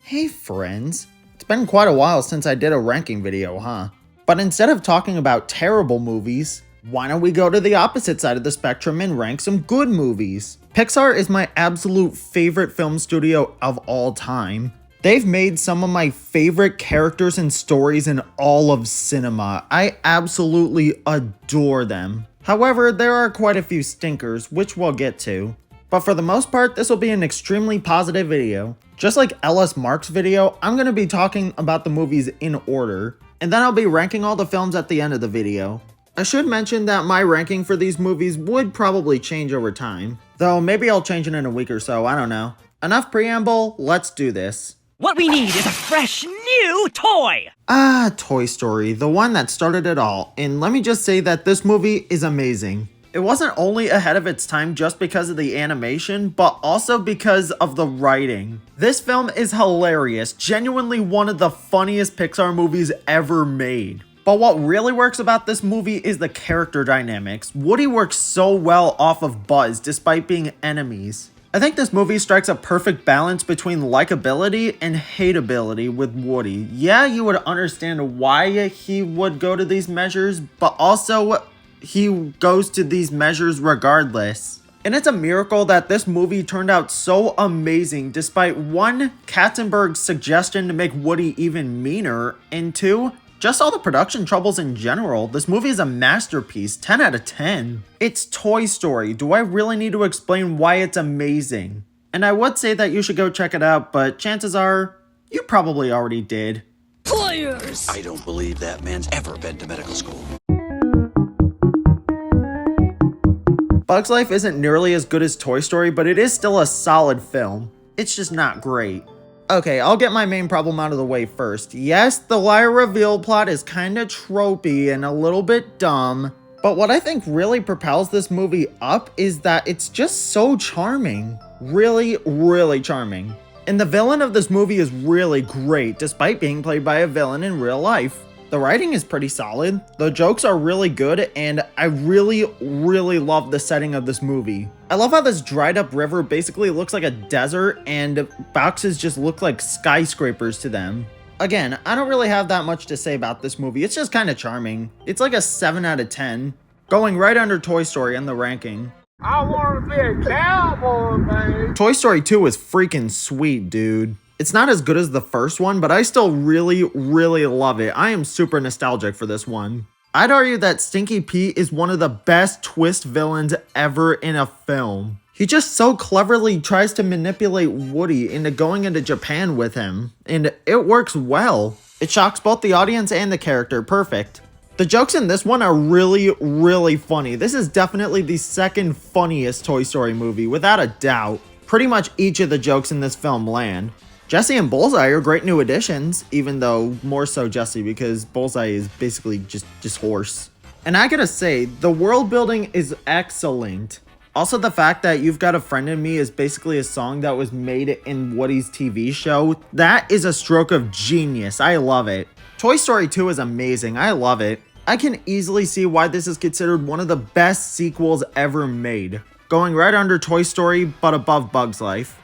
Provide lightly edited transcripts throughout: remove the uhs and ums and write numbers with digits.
Hey friends, it's been quite a while since I did a ranking video, huh? But instead of talking about terrible movies, why don't we go to the opposite side of the spectrum and rank some good movies? Pixar is my absolute favorite film studio of all time. They've made some of my favorite characters and stories in all of cinema. I absolutely adore them. However, there are quite a few stinkers, which we'll get to. But for the most part, this will be an extremely positive video. Just like Ellis Mark's video, I'm going to be talking about the movies in order, and then I'll be ranking all the films at the end of the video. I should mention that my ranking for these movies would probably change over time, though maybe I'll change it in a week or so, I don't know. Enough preamble, let's do this. What we need is a fresh new toy! Toy Story, the one that started it all, and let me just say that this movie is amazing. It wasn't only ahead of its time just because of the animation, but also because of the writing. This film is hilarious, genuinely one of the funniest Pixar movies ever made. But what really works about this movie is the character dynamics. Woody works so well off of Buzz despite being enemies. I think this movie strikes a perfect balance between likability and hateability with Woody. Yeah, you would understand why he would go to these measures, but also he goes to these measures regardless. And it's a miracle that this movie turned out so amazing despite one, Katzenberg's suggestion to make Woody even meaner, and two, just all the production troubles in general. This movie is a masterpiece, 10 out of 10. It's Toy Story. Do I really need to explain why it's amazing? And I would say that you should go check it out, but chances are, you probably already did. Players! I don't believe that man's ever been to medical school. Bug's Life isn't nearly as good as Toy Story, but it is still a solid film. It's just not great. Okay, I'll get my main problem out of the way first. Yes, the liar reveal plot is kinda tropey and a little bit dumb, but what I think really propels this movie up is that it's just so charming. Really, really charming. And the villain of this movie is really great, despite being played by a villain in real life. The writing is pretty solid, the jokes are really good, and I really love the setting of this movie. I love how this dried up river basically looks like a desert and boxes just look like skyscrapers to them. Again, I don't really have that much to say about this movie, it's just kind of charming. It's like a 7 out of 10, going right under Toy Story in the ranking. I want to be a cowboy, man. Toy Story 2 is freaking sweet, dude. It's not as good as the first one, but I still really love it. I am super nostalgic for this one. I'd argue that Stinky Pete is one of the best twist villains ever in a film. He just so cleverly tries to manipulate Woody into going into Japan with him, and it works well. It shocks both the audience and the character perfect. The jokes in this one are really funny. This is definitely the second funniest Toy Story movie, without a doubt. Pretty much each of the jokes in this film land. Jessie and Bullseye are great new additions, even though more so Jessie because Bullseye is basically just horse. And I gotta say, the world building is excellent. Also, the fact that You've Got a Friend in Me is basically a song that was made in Woody's TV show, that is a stroke of genius. I love it. Toy Story 2 is amazing. I love it. I can easily see why this is considered one of the best sequels ever made, going right under Toy Story but above Bug's Life.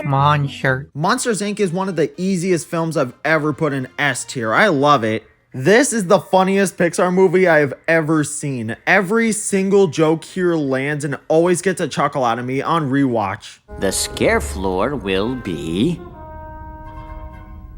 Monsters Inc. is one of the easiest films I've ever put in S tier. I love it. This is the funniest Pixar movie I have ever seen. Every single joke here lands and always gets a chuckle out of me on rewatch. The scare floor will be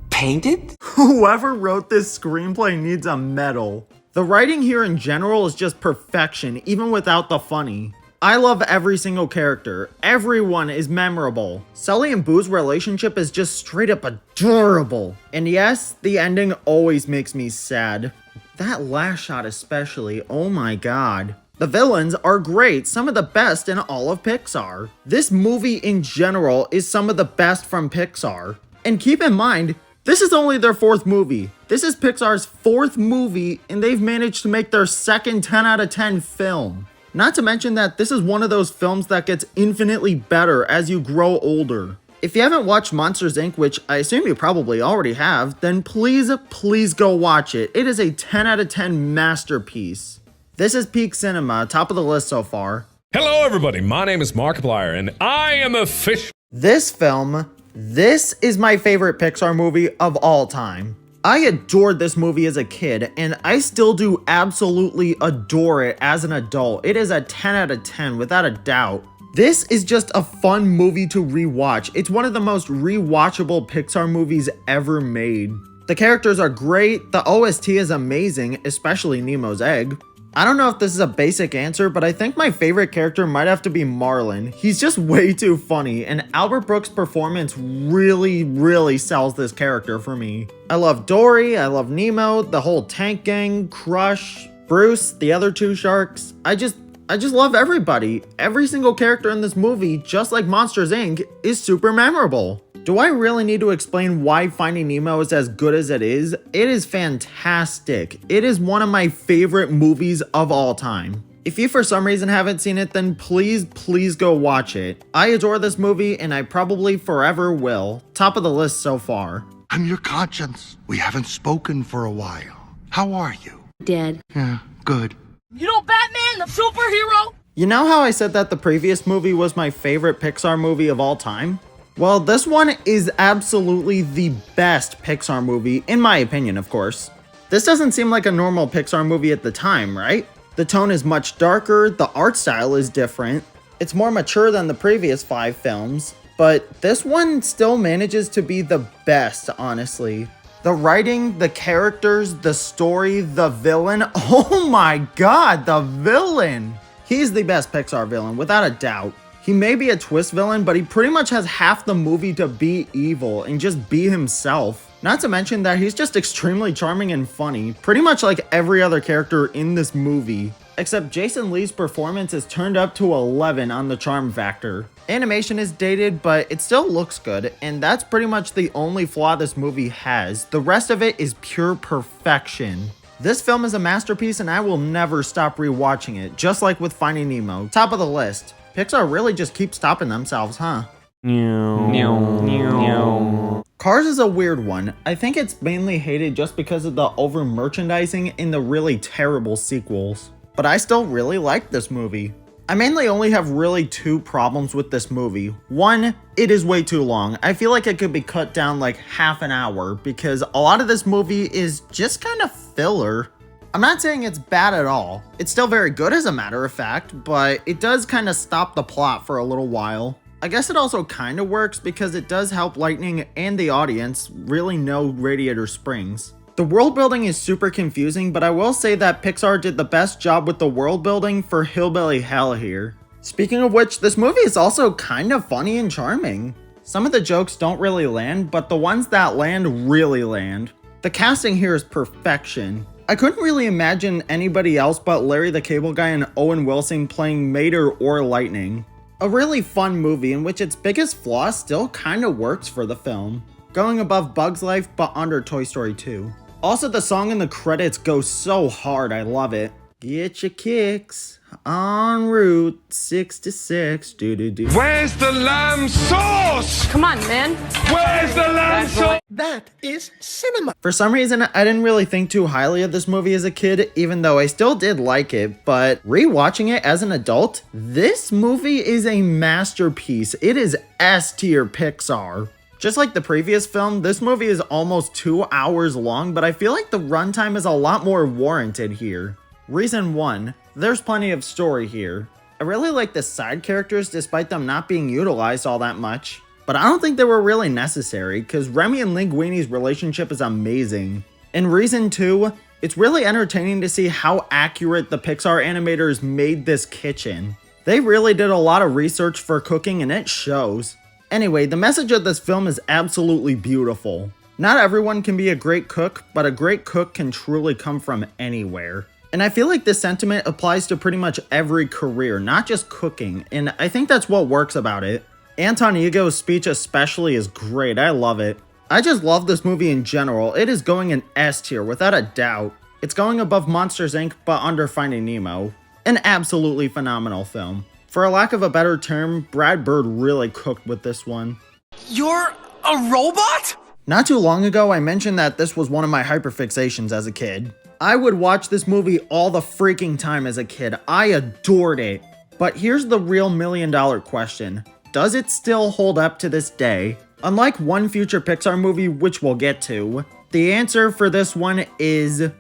painted? Whoever wrote this screenplay needs a medal. The writing here in general is just perfection, even without the funny. I love every single character. Everyone is memorable. Sully and Boo's relationship is just straight up adorable. And yes, the ending always makes me sad. That last shot especially, oh my god. The villains are great, some of the best in all of Pixar. This movie in general is some of the best from Pixar. And keep in mind, this is only their 4th movie. This is Pixar's 4th movie, and they've managed to make their second 10 out of 10 film. Not to mention that this is one of those films that gets infinitely better as you grow older. If you haven't watched Monsters Inc., which I assume you probably already have, then please go watch it. It is a 10 out of 10 masterpiece. This is peak cinema, top of the list so far. Hello, everybody. My name is Markiplier, and I am a fish. This is my favorite Pixar movie of all time. I adored this movie as a kid, and I still do absolutely adore it as an adult. It is a 10 out of 10, without a doubt. This is just a fun movie to rewatch. It's one of the most rewatchable Pixar movies ever made. The characters are great, the OST is amazing, especially Nemo's egg. I don't know if this is a basic answer, but I think my favorite character might have to be Marlin. He's just way too funny, and Albert Brooks' performance really sells this character for me. I love Dory, I love Nemo, the whole tank gang, Crush, Bruce, the other two sharks. I just love everybody. Every single character in this movie, just like Monsters Inc., is super memorable. Do I really need to explain why Finding Nemo is as good as it is? It is fantastic. It is one of my favorite movies of all time. If you for some reason haven't seen it, then please go watch it. I adore this movie and I probably forever will. Top of the list so far. I'm your conscience. We haven't spoken for a while. How are you? Dead. Yeah, good. You know Batman, the superhero? You know how I said that the previous movie was my favorite Pixar movie of all time? Well, this one is absolutely the best Pixar movie, in my opinion, of course. This doesn't seem like a normal Pixar movie at the time, right? The tone is much darker, the art style is different, it's more mature than the previous 5 films, but this one still manages to be the best, honestly. The writing, the characters, the story, the villain, oh my god, the villain! He's the best Pixar villain, without a doubt. He may be a twist villain, but he pretty much has half the movie to be evil and just be himself. Not to mention that he's just extremely charming and funny, pretty much like every other character in this movie. Except Jason Lee's performance is turned up to 11 on the charm factor. Animation is dated, but it still looks good, and that's pretty much the only flaw this movie has. The rest of it is pure perfection. This film is a masterpiece and I will never stop rewatching it, just like with Finding Nemo. Top of the list. Pixar really just keeps stopping themselves, huh? Cars is a weird one. I think it's mainly hated just because of the over merchandising and the really terrible sequels. But I still really like this movie. I mainly only have really 2 problems with this movie. One, it is way too long. I feel like it could be cut down like half an hour because a lot of this movie is just kind of filler. I'm not saying it's bad at all. It's still very good as a matter of fact, but it does kind of stop the plot for a little while. I guess it also kind of works because it does help Lightning and the audience really know Radiator Springs. The world building is super confusing, but I will say that Pixar did the best job with the world building for Hillbilly Hell here. Speaking of which, this movie is also kind of funny and charming. Some of the jokes don't really land, but the ones that land really land. The casting here is perfection. I couldn't really imagine anybody else but Larry the Cable Guy and Owen Wilson playing Mater or Lightning. A really fun movie in which its biggest flaw still kinda works for the film, going above Bug's Life but under Toy Story 2. Also, the song in the credits goes so hard, I love it. Get your kicks on Route 66. Do. Where's the lamb sauce? Come on, man. Where's the lamb sauce? That is cinema. For some reason, I didn't really think too highly of this movie as a kid, even though I still did like it, but rewatching it as an adult, this movie is a masterpiece. It is S-tier Pixar. Just like the previous film, this movie is almost 2 hours long, but I feel like the runtime is a lot more warranted here. Reason 1, there's plenty of story here. I really like the side characters despite them not being utilized all that much. But I don't think they were really necessary, because Remy and Linguini's relationship is amazing. And reason 2, it's really entertaining to see how accurate the Pixar animators made this kitchen. They really did a lot of research for cooking and it shows. Anyway, the message of this film is absolutely beautiful. Not everyone can be a great cook, but a great cook can truly come from anywhere. And I feel like this sentiment applies to pretty much every career, not just cooking, and I think that's what works about it. Anton Ego's speech especially is great, I love it. I just love this movie in general. It is going in S tier without a doubt. It's going above Monsters Inc. but under Finding Nemo. An absolutely phenomenal film. For a lack of a better term, Brad Bird really cooked with this one. You're a robot? Not too long ago, I mentioned that this was one of my hyperfixations as a kid. I would watch this movie all the freaking time as a kid. I adored it. But here's the real $1,000,000 question. Does it still hold up to this day? Unlike one future Pixar movie, which we'll get to, the answer for this one is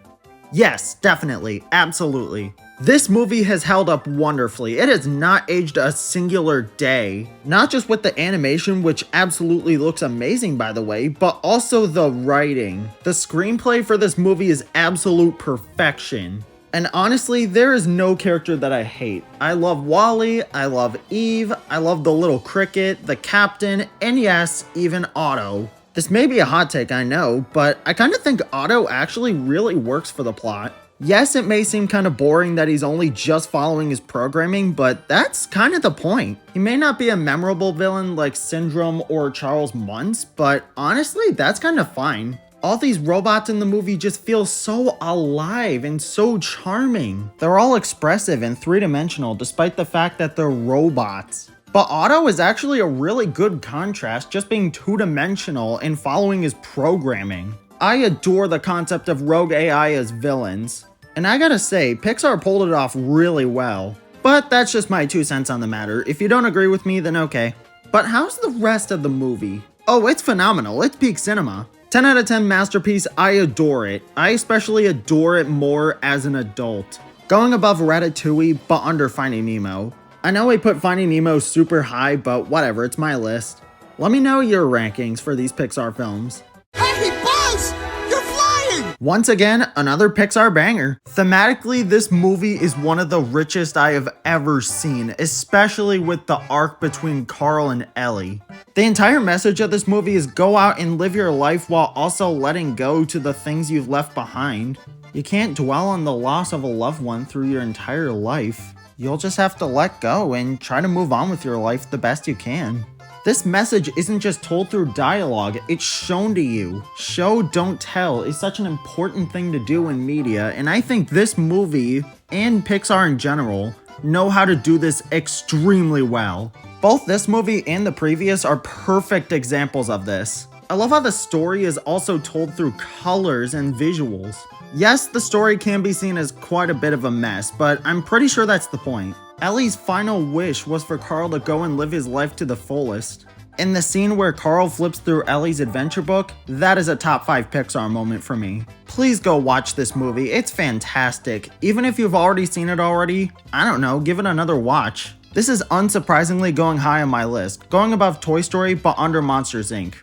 yes, definitely, absolutely. This movie has held up wonderfully. It has not aged a singular day. Not just with the animation, which absolutely looks amazing by the way, but also the writing. The screenplay for this movie is absolute perfection. And honestly, there is no character that I hate. I love Wally, I love Eve, I love the little cricket, the captain, and yes, even Otto. This may be a hot take, I know, but I kind of think Otto actually really works for the plot. Yes, it may seem kind of boring that he's only just following his programming, but that's kind of the point. He may not be a memorable villain like Syndrome or Charles Muntz, but honestly, that's kind of fine. All these robots in the movie just feel so alive and so charming. They're all expressive and three-dimensional despite the fact that they're robots. But Otto is actually a really good contrast, just being two-dimensional and following his programming. I adore the concept of rogue AI as villains. And I gotta say, Pixar pulled it off really well. But that's just my 2 cents on the matter. If you don't agree with me, then okay. But how's the rest of the movie? Oh, it's phenomenal. It's peak cinema. 10 out of 10 masterpiece, I adore it. I especially adore it more as an adult. Going above Ratatouille, but under Finding Nemo. I know I put Finding Nemo super high, but whatever, it's my list. Let me know your rankings for these Pixar films. Hey, Buzz! You're flying! Once again, another Pixar banger. Thematically, this movie is one of the richest I have ever seen, especially with the arc between Carl and Ellie. The entire message of this movie is go out and live your life while also letting go to the things you've left behind. You can't dwell on the loss of a loved one through your entire life. You'll just have to let go and try to move on with your life the best you can. This message isn't just told through dialogue, it's shown to you. Show, don't tell is such an important thing to do in media, and I think this movie, and Pixar in general, know how to do this extremely well. Both this movie and the previous are perfect examples of this. I love how the story is also told through colors and visuals. Yes, the story can be seen as quite a bit of a mess, but I'm pretty sure that's the point. Ellie's final wish was for Carl to go and live his life to the fullest. In the scene where Carl flips through Ellie's adventure book, that is a top 5 Pixar moment for me. Please go watch this movie, it's fantastic. Even if you've already seen it already, I don't know, give it another watch. This is unsurprisingly going high on my list, going above Toy Story but under Monsters Inc.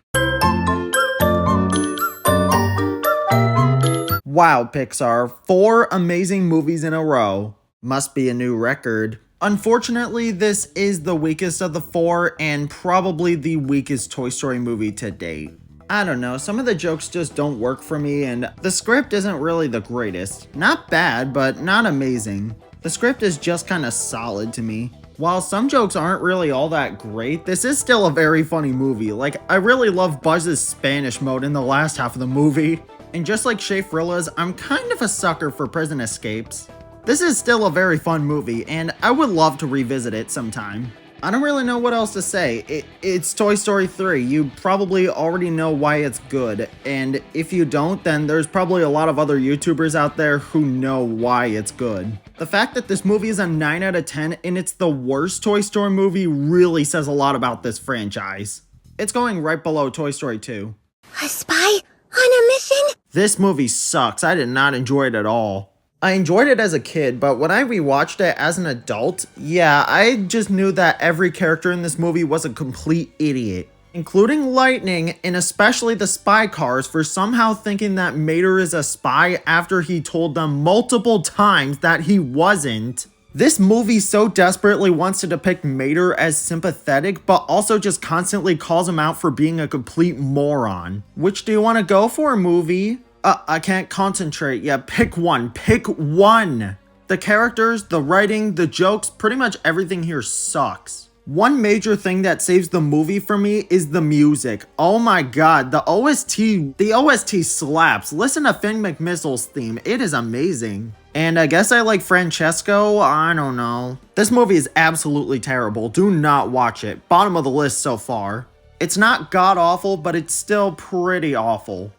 Wow, Pixar, 4 amazing movies in a row. Must be a new record. Unfortunately, this is the weakest of the 4 and probably the weakest Toy Story movie to date. I don't know, some of the jokes just don't work for me and the script isn't really the greatest. Not bad, but not amazing. The script is just kinda solid to me. While some jokes aren't really all that great, this is still a very funny movie. Like, I really love Buzz's Spanish mode in the last half of the movie. And just like Shea Frilla's, I'm kind of a sucker for prison escapes. This is still a very fun movie, and I would love to revisit it sometime. I don't really know what else to say. It's Toy Story 3. You probably already know why it's good, and if you don't, then there's probably a lot of other YouTubers out there who know why it's good. The fact that this movie is a 9 out of 10 and it's the worst Toy Story movie really says a lot about this franchise. It's going right below Toy Story 2. A spy on a mission? This movie sucks. I did not enjoy it at all. I enjoyed it as a kid, but when I rewatched it as an adult, yeah, I just knew that every character in this movie was a complete idiot. Including Lightning, and especially the spy cars for somehow thinking that Mater is a spy after he told them multiple times that he wasn't. This movie so desperately wants to depict Mater as sympathetic, but also just constantly calls him out for being a complete moron. Which do you want to go for, movie? I can't concentrate. Yeah, pick one. Pick one! The characters, the writing, the jokes, pretty much everything here sucks. One major thing that saves the movie for me is the music. Oh my god, the OST slaps. Listen to Finn McMissile's theme. It is amazing. And I guess I like Francesco, I don't know. This movie is absolutely terrible. Do not watch it. Bottom of the list so far. It's not god-awful, but it's still pretty awful.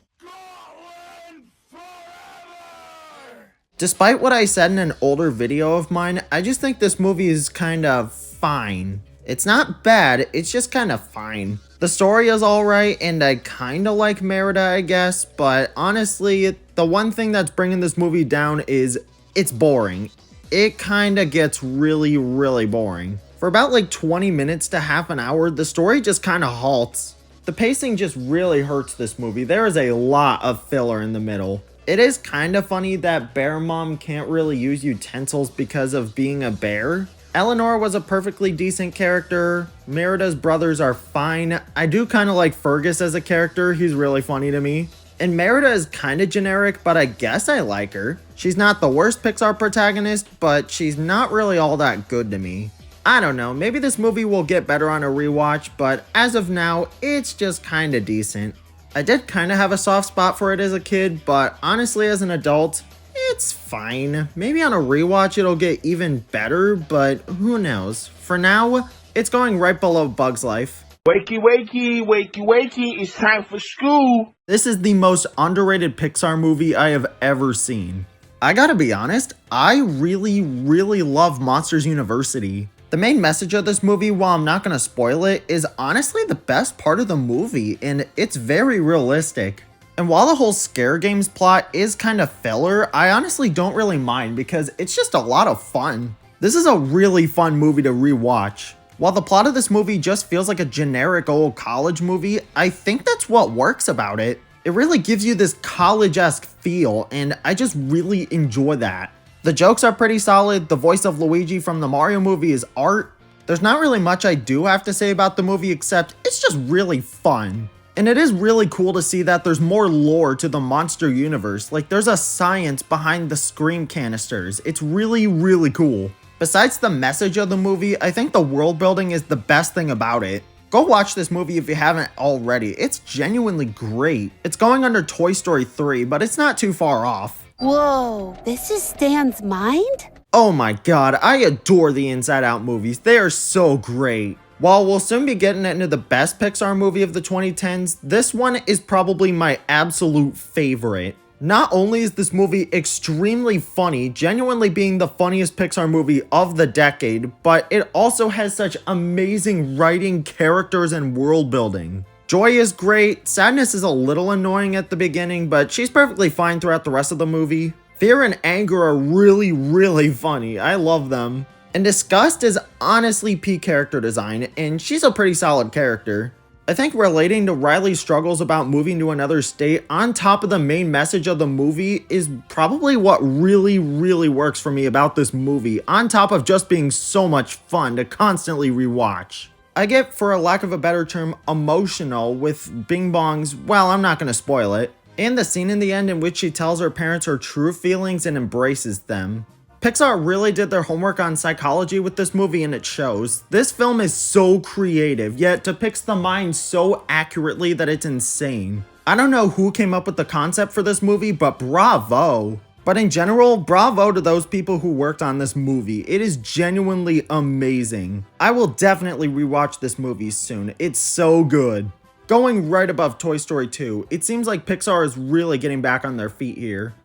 Despite what I said in an older video of mine, I just think this movie is kind of fine. It's not bad, it's just kind of fine. The story is alright, and I kind of like Merida, I guess, but honestly, the one thing that's bringing this movie down is it's boring. It kind of gets really, really boring. For about like 20 minutes to half an hour, the story just kind of halts. The pacing just really hurts this movie. There is a lot of filler in the middle. It is kind of funny that Bear Mom can't really use utensils because of being a bear. Eleanor was a perfectly decent character. Merida's brothers are fine. I do kind of like Fergus as a character. He's really funny to me. And Merida is kind of generic, but I guess I like her. She's not the worst Pixar protagonist, but she's not really all that good to me. I don't know, maybe this movie will get better on a rewatch, but as of now, it's just kind of decent. I did kind of have a soft spot for it as a kid, but honestly as an adult, it's fine. Maybe on a rewatch it'll get even better, but who knows. For now, it's going right below Bug's Life. Wakey, wakey, wakey, wakey, it's time for school. This is the most underrated Pixar movie I have ever seen. I gotta be honest, I really love Monsters University. The main message of this movie, while I'm not gonna spoil it, is honestly the best part of the movie, and it's very realistic. And while the whole Scare Games plot is kind of filler, I honestly don't really mind because it's just a lot of fun. This is a really fun movie to rewatch. While the plot of this movie just feels like a generic old college movie, I think that's what works about it. It really gives you this college-esque feel, and I just really enjoy that. The jokes are pretty solid. The voice of Luigi from the Mario movie is art. There's not really much I do have to say about the movie except it's just really fun. And it is really cool to see that there's more lore to the monster universe. Like there's a science behind the Scream canisters. It's really cool. Besides the message of the movie, I think the world building is the best thing about it. Go watch this movie if you haven't already. It's genuinely great. It's going under Toy Story 3, but it's not too far off. Whoa, this is Stan's mind? Oh my god, I adore the Inside Out movies. They are so great. While we'll soon be getting into the best Pixar movie of the 2010s, this one is probably my absolute favorite. Not only is this movie extremely funny, genuinely being the funniest Pixar movie of the decade, but it also has such amazing writing, characters, and world building. Joy is great, Sadness is a little annoying at the beginning, but she's perfectly fine throughout the rest of the movie. Fear and Anger are really funny, I love them. And Disgust is honestly peak character design, and she's a pretty solid character. I think relating to Riley's struggles about moving to another state on top of the main message of the movie is probably what really works for me about this movie, on top of just being so much fun to constantly rewatch. I get, for a lack of a better term, emotional with Bing Bong's, well, I'm not gonna spoil it, and the scene in the end in which she tells her parents her true feelings and embraces them. Pixar really did their homework on psychology with this movie and it shows. This film is so creative, yet depicts the mind so accurately that it's insane. I don't know who came up with the concept for this movie, but bravo. But in general, bravo to those people who worked on this movie. It is genuinely amazing. I will definitely rewatch this movie soon. It's so good. Going right above Toy Story 2, it seems like Pixar is really getting back on their feet here.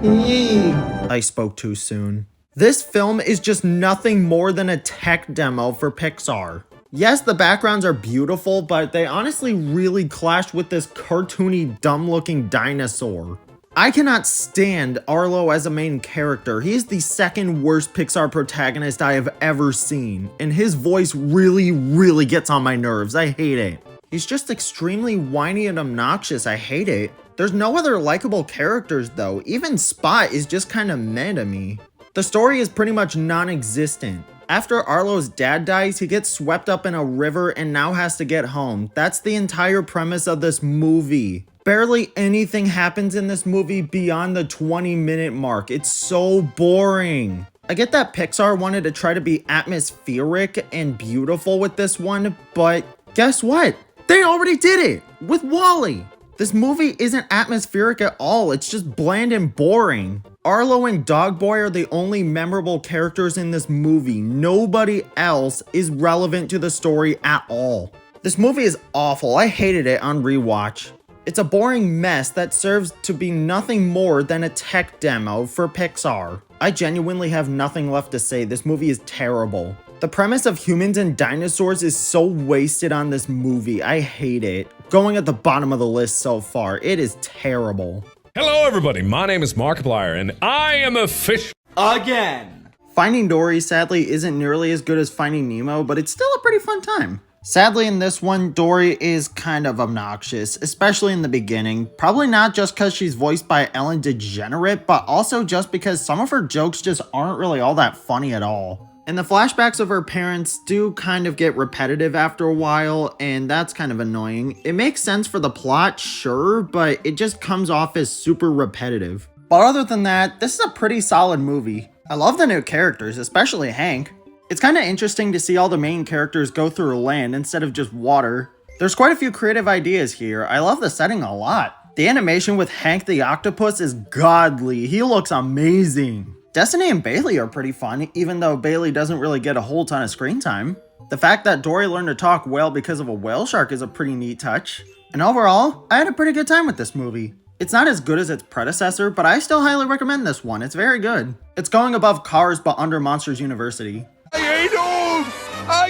I spoke too soon. This film is just nothing more than a tech demo for Pixar. Yes, the backgrounds are beautiful, but they honestly really clash with this cartoony, dumb-looking dinosaur. I cannot stand Arlo as a main character. He's the second worst Pixar protagonist I have ever seen, and his voice really gets on my nerves. I hate it. He's just extremely whiny and obnoxious. I hate it. There's no other likable characters though. Even Spot is just kind of meh to me. The story is pretty much non-existent. After Arlo's dad dies, he gets swept up in a river and now has to get home. That's the entire premise of this movie. Barely anything happens in this movie beyond the 20-minute mark. It's so boring. I get that Pixar wanted to try to be atmospheric and beautiful with this one, but guess what? They already did it with WALL-E. This movie isn't atmospheric at all, it's just bland and boring. Arlo and Dog Boy are the only memorable characters in this movie. Nobody else is relevant to the story at all. This movie is awful, I hated it on rewatch. It's a boring mess that serves to be nothing more than a tech demo for Pixar. I genuinely have nothing left to say. This movie is terrible. The premise of humans and dinosaurs is so wasted on this movie. I hate it. Going at the bottom of the list so far. It is terrible. Hello, everybody. My name is Markiplier, and I am a fish. Again. Finding Dory sadly isn't nearly as good as Finding Nemo, but it's still a pretty fun time. Sadly, in this one, Dory is kind of obnoxious, especially in the beginning. Probably not just because she's voiced by Ellen DeGeneres, but also just because some of her jokes just aren't really all that funny at all. And the flashbacks of her parents do kind of get repetitive after a while, and that's kind of annoying. It makes sense for the plot, sure, but it just comes off as super repetitive. But other than that, this is a pretty solid movie. I love the new characters, especially Hank. It's kind of interesting to see all the main characters go through land instead of just water. There's quite a few creative ideas here. I love the setting a lot. The animation with Hank the Octopus is godly. He looks amazing. Destiny and Bailey are pretty fun, even though Bailey doesn't really get a whole ton of screen time. The fact that Dory learned to talk whale because of a whale shark is a pretty neat touch. And overall, I had a pretty good time with this movie. It's not as good as its predecessor, but I still highly recommend this one. It's very good. It's going above Cars but under Monsters University. I ain't old! I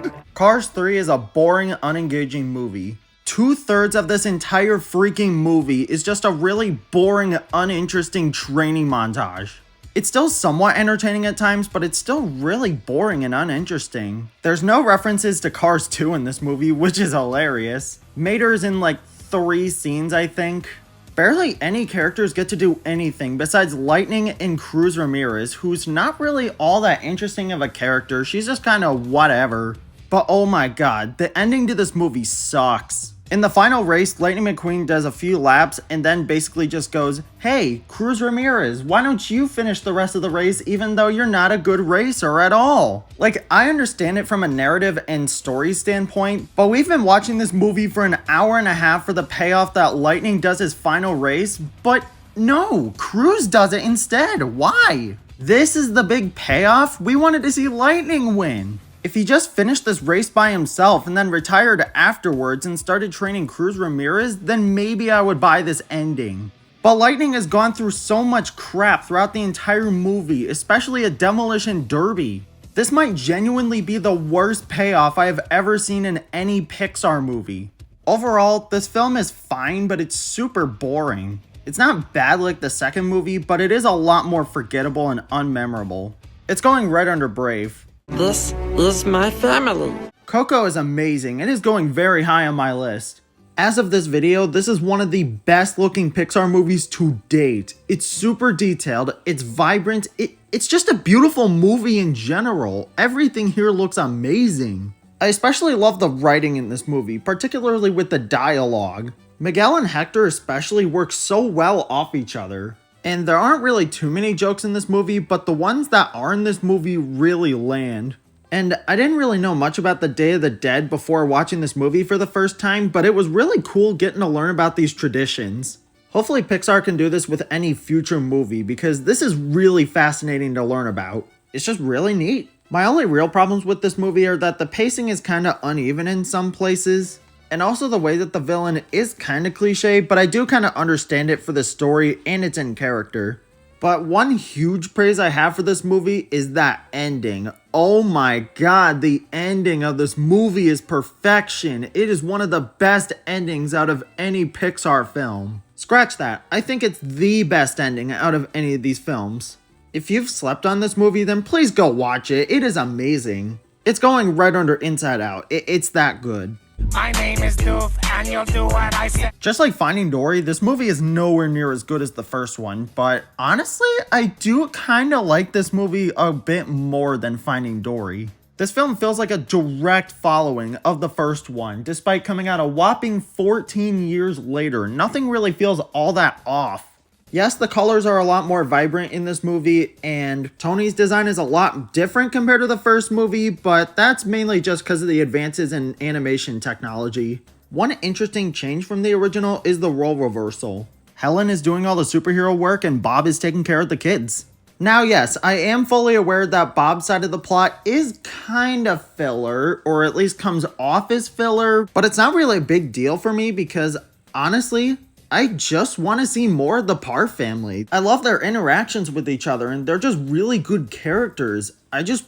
ain't old! Cars 3 is a boring, unengaging movie. 2/3 of this entire freaking movie is just a really boring, uninteresting training montage. It's still somewhat entertaining at times, but it's still really boring and uninteresting. There's no references to Cars 2 in this movie, which is hilarious. Mater's in like 3 scenes, I think. Barely any characters get to do anything besides Lightning and Cruz Ramirez, who's not really all that interesting of a character. She's just kind of whatever. But oh my god, the ending to this movie sucks. In the final race, Lightning McQueen does a few laps and then basically just goes, "Hey, Cruz Ramirez, why don't you finish the rest of the race even though you're not a good racer at all?" Like, I understand it from a narrative and story standpoint, but we've been watching this movie for an hour and a half for the payoff that Lightning does his final race, but no, Cruz does it instead. Why? This is the big payoff? We wanted to see Lightning win. If he just finished this race by himself and then retired afterwards and started training Cruz Ramirez, then maybe I would buy this ending. But Lightning has gone through so much crap throughout the entire movie, especially a demolition derby. This might genuinely be the worst payoff I have ever seen in any Pixar movie. Overall, this film is fine, but it's super boring. It's not bad like the second movie, but it is a lot more forgettable and unmemorable. It's going right under Brave. This is my family. Coco is amazing and is going very high on my list. As of this video, this is one of the best looking Pixar movies to date. It's super detailed, it's vibrant, it's just a beautiful movie in general. Everything here looks amazing. I especially love the writing in this movie, particularly with the dialogue. Miguel and Hector especially work so well off each other. And there aren't really too many jokes in this movie, but the ones that are in this movie really land. And I didn't really know much about the Day of the Dead before watching this movie for the first time, but it was really cool getting to learn about these traditions. Hopefully Pixar can do this with any future movie, because this is really fascinating to learn about. It's just really neat. My only real problems with this movie are that the pacing is kind of uneven in some places. And also the way that the villain is kind of cliche, but I do kind of understand it for the story and its in character. But one huge praise I have for this movie is that ending. Oh my god, the ending of this movie is perfection. It is one of the best endings out of any Pixar film. Scratch that, I think it's the best ending out of any of these films. If you've slept on this movie, then please go watch it. It is amazing. It's going right under Inside Out. It's that good. My name is Doof, and you'll do what I say. Just like Finding Dory, this movie is nowhere near as good as the first one, but honestly, I do kind of like this movie a bit more than Finding Dory. This film feels like a direct following of the first one, despite coming out a whopping 14 years later. Nothing really feels all that off. Yes, the colors are a lot more vibrant in this movie, and Tony's design is a lot different compared to the first movie, but that's mainly just because of the advances in animation technology. One interesting change from the original is the role reversal. Helen is doing all the superhero work and Bob is taking care of the kids. Now, yes, I am fully aware that Bob's side of the plot is kind of filler, or at least comes off as filler, but it's not really a big deal for me because, honestly, I just want to see more of the Parr family. I love their interactions with each other, and they're just really good characters. I just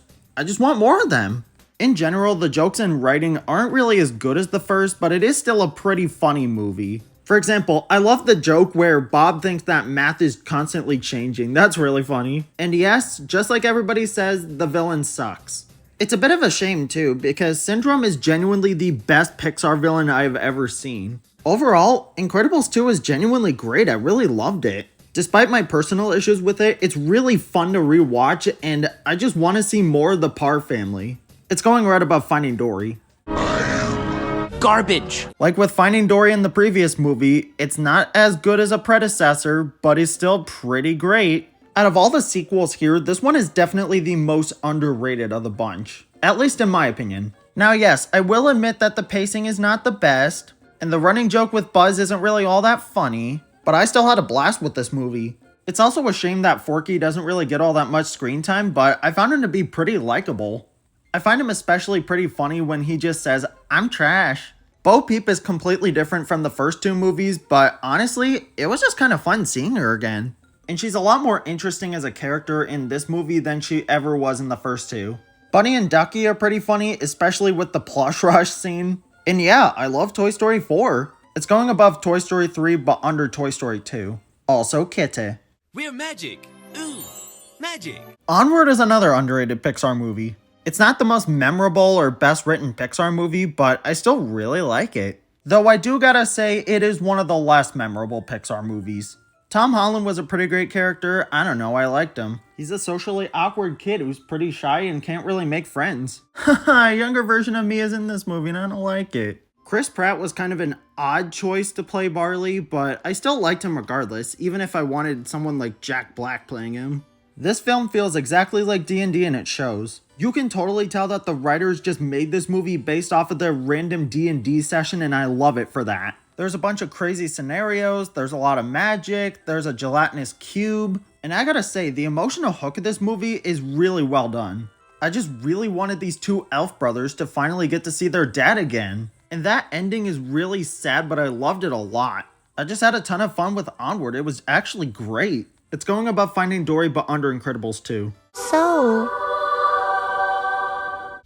want more of them. In general, the jokes and writing aren't really as good as the first, but it is still a pretty funny movie. For example, I love the joke where Bob thinks that math is constantly changing. That's really funny. And yes, just like everybody says, the villain sucks. It's a bit of a shame too, because Syndrome is genuinely the best Pixar villain I've ever seen. Overall, Incredibles 2 is genuinely great. I really loved it. Despite my personal issues with it, it's really fun to rewatch, and I just want to see more of the Parr family. It's going right above Finding Dory. Garbage. Like with Finding Dory in the previous movie, it's not as good as a predecessor, but is still pretty great. Out of all the sequels here, this one is definitely the most underrated of the bunch. At least in my opinion. Now yes, I will admit that the pacing is not the best, and the running joke with Buzz isn't really all that funny, but I still had a blast with this movie. It's also a shame that Forky doesn't really get all that much screen time, but I found him to be pretty likable. I find him especially pretty funny when he just says, "I'm trash." Bo Peep is completely different from the first two movies, but honestly, it was just kind of fun seeing her again. And she's a lot more interesting as a character in this movie than she ever was in the first two. Bunny and Ducky are pretty funny, especially with the plush rush scene. And yeah, I love Toy Story 4. It's going above Toy Story 3, but under Toy Story 2. Also Kitty. We're magic. Ooh, magic. Onward is another underrated Pixar movie. It's not the most memorable or best written Pixar movie, but I still really like it. Though I do gotta say, it is one of the less memorable Pixar movies. Tom Holland was a pretty great character. I don't know, I liked him. He's a socially awkward kid who's pretty shy and can't really make friends. Haha, a younger version of me is in this movie and I don't like it. Chris Pratt was kind of an odd choice to play Barley, but I still liked him regardless, even if I wanted someone like Jack Black playing him. This film feels exactly like D&D and it shows. You can totally tell that the writers just made this movie based off of their random D&D session, and I love it for that. There's a bunch of crazy scenarios, there's a lot of magic, there's a gelatinous cube, and I gotta say, the emotional hook of this movie is really well done. I just really wanted these two elf brothers to finally get to see their dad again. And that ending is really sad, but I loved it a lot. I just had a ton of fun with Onward. It was actually great. It's going above Finding Dory, but under Incredibles 2.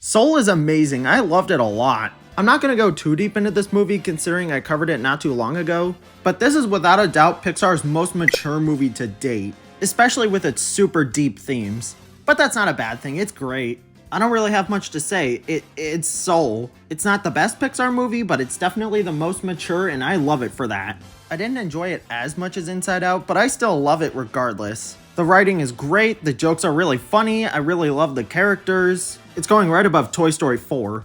Soul is amazing. I loved it a lot. I'm not going to go too deep into this movie considering I covered it not too long ago, but this is without a doubt Pixar's most mature movie to date, especially with its super deep themes. But that's not a bad thing. It's great. I don't really have much to say. It's Soul. It's not the best Pixar movie, but it's definitely the most mature, and I love it for that. I didn't enjoy it as much as Inside Out, but I still love it regardless. The writing is great, the jokes are really funny, I really love the characters. It's going right above Toy Story 4.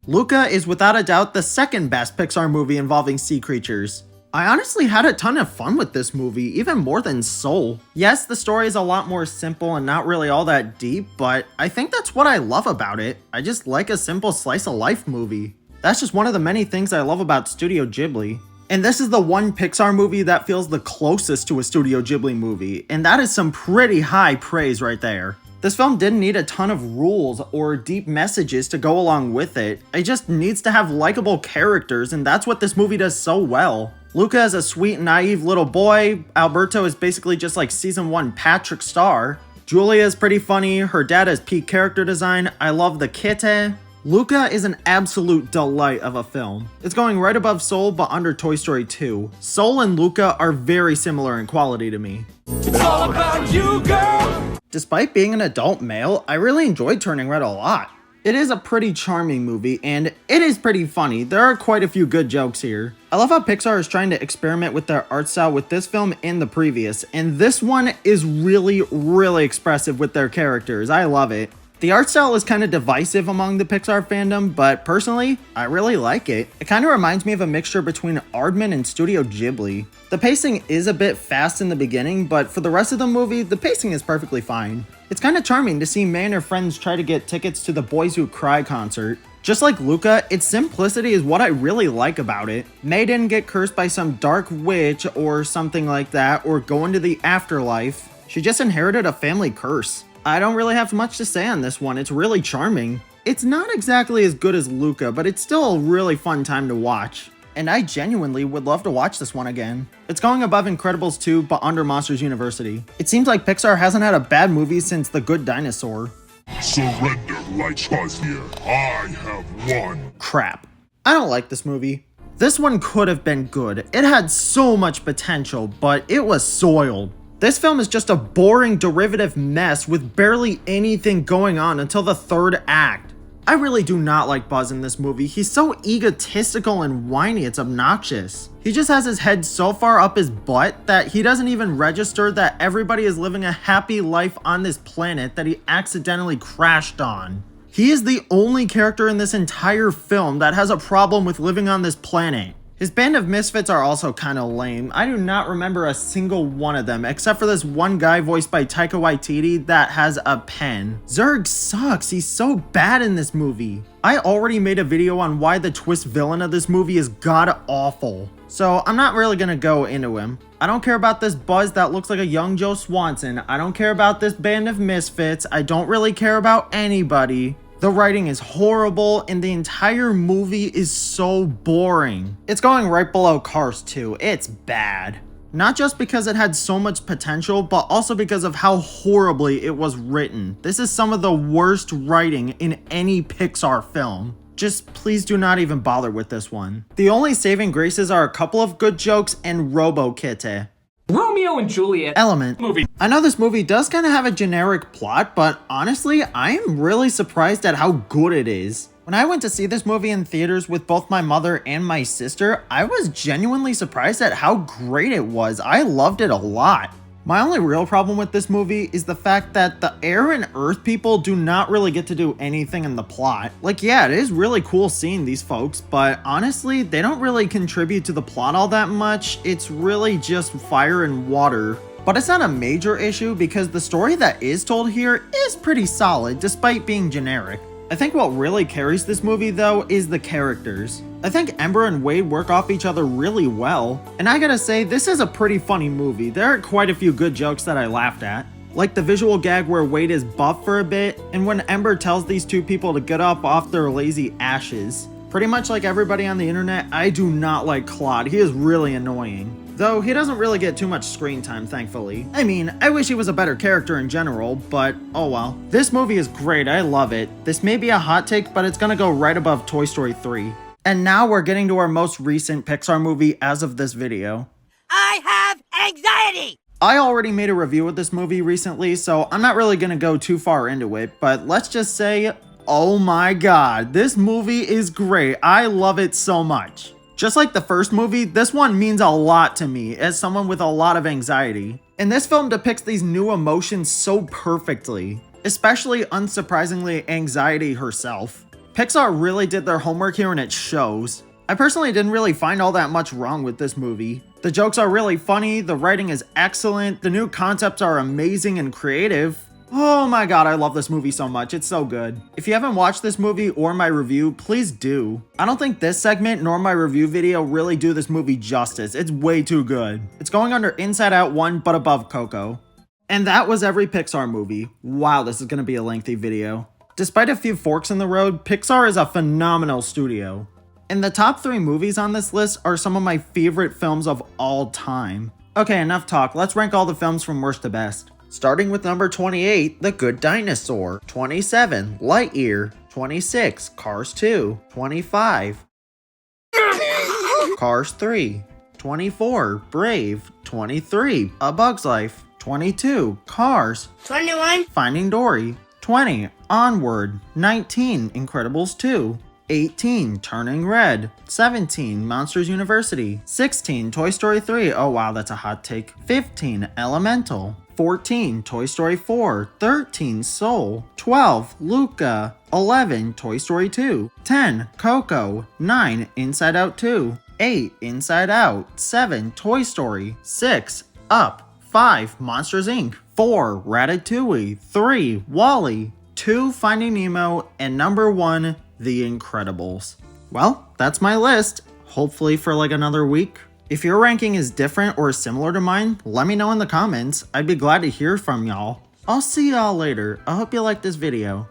Luca is without a doubt the second best Pixar movie involving sea creatures. I honestly had a ton of fun with this movie, even more than Soul. Yes, the story is a lot more simple and not really all that deep, but I think that's what I love about it. I just like a simple slice of life movie. That's just one of the many things I love about Studio Ghibli. And this is the one Pixar movie that feels the closest to a Studio Ghibli movie, and that is some pretty high praise right there. This film didn't need a ton of rules or deep messages to go along with it. It just needs to have likable characters, and that's what this movie does so well. Luca is a sweet, naive little boy. Alberto is basically just like season 1 Patrick Star. Julia is pretty funny. Her dad has peak character design. I love the kitty. Luca is an absolute delight of a film. It's going right above Soul but under Toy Story 2. Soul and Luca are very similar in quality to me. It's all about you, girl. Despite being an adult male, I really enjoyed Turning Red a lot. It is a pretty charming movie, and it is pretty funny. There are quite a few good jokes here. I love how Pixar is trying to experiment with their art style with this film and the previous, and this one is really, really expressive with their characters. I love it. The art style is kind of divisive among the Pixar fandom, but personally, I really like it. It kind of reminds me of a mixture between Aardman and Studio Ghibli. The pacing is a bit fast in the beginning, but for the rest of the movie, the pacing is perfectly fine. It's kind of charming to see May and her friends try to get tickets to the Boys Who Cry concert. Just like Luca, its simplicity is what I really like about it. May didn't get cursed by some dark witch or something like that, or go into the afterlife. She just inherited a family curse. I don't really have much to say on this one, it's really charming. It's not exactly as good as Luca, but it's still a really fun time to watch. And I genuinely would love to watch this one again. It's going above Incredibles 2, but under Monsters University. It seems like Pixar hasn't had a bad movie since The Good Dinosaur. Surrender, Lightyear. I have won. Crap. I don't like this movie. This one could have been good. It had so much potential, but it was soiled. This film is just a boring derivative mess with barely anything going on until the third act. I really do not like Buzz in this movie. He's so egotistical and whiny, it's obnoxious. He just has his head so far up his butt that he doesn't even register that everybody is living a happy life on this planet that he accidentally crashed on. He is the only character in this entire film that has a problem with living on this planet. His band of misfits are also kind of lame. I do not remember a single one of them, except for this one guy voiced by Taika Waititi that has a pen. Zurg sucks, he's so bad in this movie. I already made a video on why the twist villain of this movie is god-awful, so I'm not really gonna go into him. I don't care about this Buzz that looks like a young Joe Swanson. I don't care about this band of misfits. I don't really care about anybody. The writing is horrible and the entire movie is so boring. It's going right below Cars 2. It's bad. Not just because it had so much potential, but also because of how horribly it was written. This is some of the worst writing in any Pixar film. Just please do not even bother with this one. The only saving graces are a couple of good jokes and Robo-Kitty. Romeo and Juliet Element. Movie. I know this movie does kind of have a generic plot, but honestly, I am really surprised at how good it is. When I went to see this movie in theaters with both my mother and my sister, I was genuinely surprised at how great it was. I loved it a lot. My only real problem with this movie is the fact that the air and earth people do not really get to do anything in the plot. Like, yeah, it is really cool seeing these folks, but honestly, they don't really contribute to the plot all that much. It's really just fire and water. But it's not a major issue because the story that is told here is pretty solid despite being generic. I think what really carries this movie though is the characters. I think Ember and Wade work off each other really well, and I gotta say this is a pretty funny movie. There are quite a few good jokes that I laughed at. Like the visual gag where Wade is buff for a bit, and when Ember tells these two people to get up off their lazy ashes. Pretty much like everybody on the internet, I do not like Claude. He is really annoying. Though he doesn't really get too much screen time, thankfully. I mean, I wish he was a better character in general, but oh well. This movie is great, I love it. This may be a hot take, but it's gonna go right above Toy Story 3. And now we're getting to our most recent Pixar movie as of this video. I have anxiety! I already made a review of this movie recently, so I'm not really gonna go too far into it, but let's just say, oh my god, this movie is great. I love it so much. Just like the first movie, this one means a lot to me as someone with a lot of anxiety. And this film depicts these new emotions so perfectly, especially unsurprisingly anxiety herself. Pixar really did their homework here and it shows. I personally didn't really find all that much wrong with this movie. The jokes are really funny, the writing is excellent, the new concepts are amazing and creative. Oh my god, I love this movie so much, it's so good. If you haven't watched this movie or my review, please do. I don't think this segment nor my review video really do this movie justice, it's way too good. It's going under Inside Out 1 but above Coco. And that was every Pixar movie. Wow, this is gonna be a lengthy video. Despite a few forks in the road, Pixar is a phenomenal studio. And the top 3 movies on this list are some of my favorite films of all time. Okay, enough talk, let's rank all the films from worst to best. Starting with number 28, The Good Dinosaur. 27, Lightyear. 26, Cars 2. 25, Cars 3. 24, Brave. 23, A Bug's Life. 22, Cars. 21, Finding Dory. 20, Onward. 19, Incredibles 2. 18, Turning Red. 17, Monsters University. 16, Toy Story 3. Oh wow, that's a hot take. 15, Elemental. 14, Toy Story 4. 13, Soul. 12, Luca. 11, Toy Story 2. 10, Coco. 9, Inside Out 2. 8, Inside Out. 7, Toy Story. 6, Up. 5, Monsters Inc. 4, Ratatouille. 3, WALL-E. 2, Finding Nemo. And number 1, The Incredibles. Well, that's my list. Hopefully for like another week. If your ranking is different or similar to mine, let me know in the comments. I'd be glad to hear from y'all. I'll see y'all later. I hope you liked this video.